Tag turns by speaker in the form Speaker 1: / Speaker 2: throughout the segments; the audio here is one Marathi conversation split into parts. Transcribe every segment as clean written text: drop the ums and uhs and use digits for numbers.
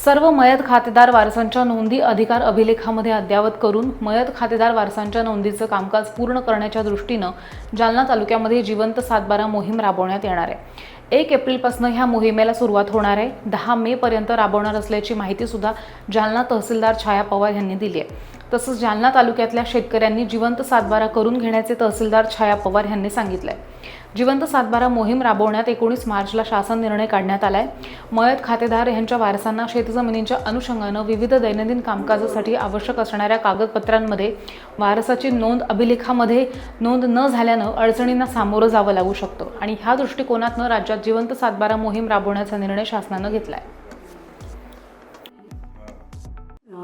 Speaker 1: सर्व मयत खातेदार वारसांच्या नोंदी अधिकार अभिलेखामध्ये अद्ययावत करून मयत खातेदार वारसांच्या नोंदीचं कामकाज पूर्ण करण्याच्या दृष्टीनं जालना तालुक्यामध्ये जिवंत सातबारा मोहीम राबवण्यात येणार आहे। 1 एप्रिलपासून ह्या मोहिमेला सुरुवात होणार आहे। 10 मे पर्यंत राबवणार असल्याची माहिती सुद्धा जालना तहसीलदार छाया पवार यांनी दिली आहे। तसंच जालना तालुक्यातल्या शेतकऱ्यांनी जिवंत सातबारा करून घेण्याचे तहसीलदार छाया पवार यांनी सांगितलंय। जिवंत सातबारा मोहीम राबवण्यात 19 मार्चला शासन निर्णय काढण्यात आलाय। मयत खातेदार यांच्या वारसांना शेतजमिनींच्या अनुषंगानं विविध दैनंदिन कामकाजासाठी आवश्यक असणाऱ्या कागदपत्रांमध्ये वारसाची नोंद अभिलेखामध्ये नोंद न झाल्यानं अडचणींना सामोरं जावं लागू शकतं आणि ह्या दृष्टिकोनातनं राज्यात जिवंत सातबारा मोहीम राबवण्याचा निर्णय शासनानं घेतलाय।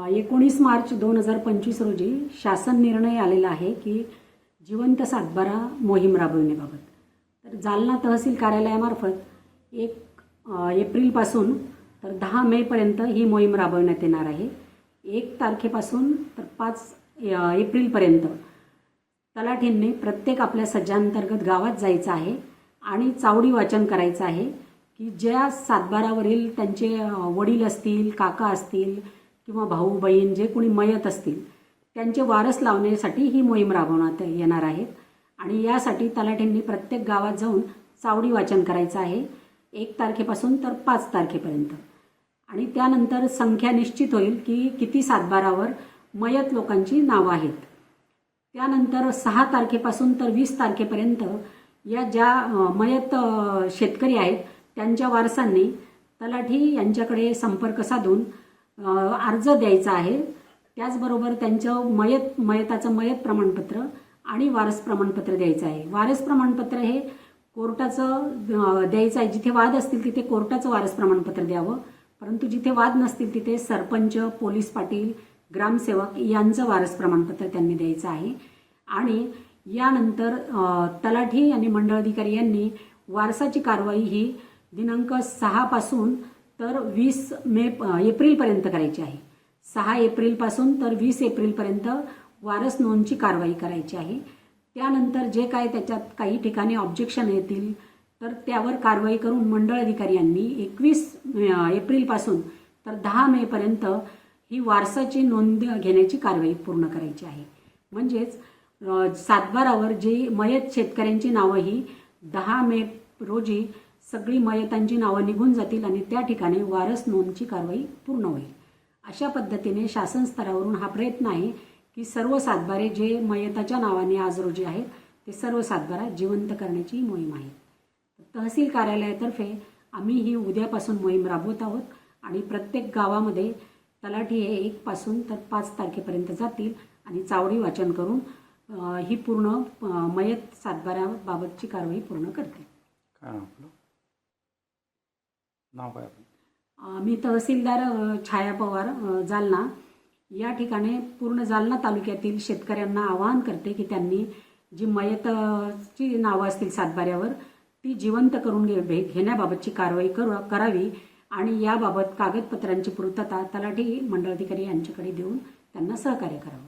Speaker 2: 19 मार्च 2025 रोजी शासन निर्णय आलेला आहे की जिवंत सातबारा मोहीम राबविण्याबाबत। तर जालना तहसील कार्यालयामार्फत 1 एप्रिलपासून तर 10 मेपर्यंत ही मोहीम राबवण्यात येणार आहे। 1 तारखेपासून तर 5 एप्रिलपर्यंत तलाठींनी प्रत्येक आपल्या सज्जांतर्गत गावात जायचं आहे आणि चावडी वाचन करायचं आहे की ज्या सातबारावरील त्यांचे वडील असतील, काका असतील किंवा भाऊ बहीण जे कोणी मयत असतील त्यांचे वारस लावण्यासाठी ही मोहीम राबवण्यात येणार आहे। आणि यासाठी तलाठींनी प्रत्येक गावात जाऊन चावडी वाचन करायचं आहे 1 तारखेपासून तर 5 तारखेपर्यंत। आणि त्यानंतर संख्या निश्चित होईल की किती सातबारावर मयत लोकांची नावं आहेत। त्यानंतर 6 तारखेपासून तर 20 तारखेपर्यंत या ज्या मयत शेतकरी आहेत त्यांच्या वारसांनी तलाठी यांच्याकडे संपर्क साधून अर्ज द्यायचा आहे। त्याचबरोबर त्यांचं मयताचं मयत प्रमाणपत्र आणि वारस प्रमाणपत्र द्यायचं आहे। वारस प्रमाणपत्र हे कोर्टाचं द्यायचं आहे। जिथे वाद असतील तिथे कोर्टाचं वारस प्रमाणपत्र द्यावं, परंतु जिथे वाद नसतील तिथे सरपंच, पोलीस पाटील, ग्रामसेवक यांचं वारस प्रमाणपत्र त्यांनी द्यायचं आहे। आणि यानंतर तलाठी आणि मंडळाधिकारी यांनी वारसाची कारवाई ही दिनांक 6 पासून तर 20 एप्रिलपर्यंत करायची आहे। 6 एप्रिलपासून तर 20 एप्रिलपर्यंत वारस नोंदची कारवाई करायची आहे। त्यानंतर जे काय त्याच्यात काही ठिकाणी ऑब्जेक्शन येतील तर त्यावर कारवाई करून मंडळ अधिकारी यांनी 21 एप्रिलपासून तर 10 मेपर्यंत ही वारसाची नोंद घेण्याची कारवाई पूर्ण करायची आहे। म्हणजेच सातबारावर जी मयत शेतकऱ्यांची नावं ही 10 मे रोजी सगळी मयतांची नावं निघून जातील आणि त्या ठिकाणी वारस नोंदची कारवाई पूर्ण होईल। अशा पद्धतीने शासन स्तरावरून हा प्रयत्न आहे की सर्व सातबारे जे मयताच्या नावाने आज रोजी आहेत ते सर्व सातबारा जिवंत करण्याची मोहीम आहे। तहसील कार्यालयातर्फे आम्ही ही उद्यापासून मोहीम राबवत आहोत आणि प्रत्येक गावामध्ये तलाठी हे 1 पासून तर 5 तारखेपर्यंत जातील आणि चावडी वाचन करून ही पूर्ण मयत सातबाराबाबतची कारवाई पूर्ण करतील।
Speaker 3: काय आपलं नाव काय आपलं?
Speaker 2: मी तहसीलदार छाया पवार जालना या ठिकाणी पूर्ण जालना तालुक्यातील शेतकऱ्यांना आवाहन करते की त्यांनी जी मयतची नावं असतील सातबाऱ्यावर ती जिवंत करून घेण्याबाबतची कारवाई करावी आणि याबाबत कागदपत्रांची पूर्तता तलाठी मंडळाधिकारी यांच्याकडे देऊन त्यांना सहकार्य करावं।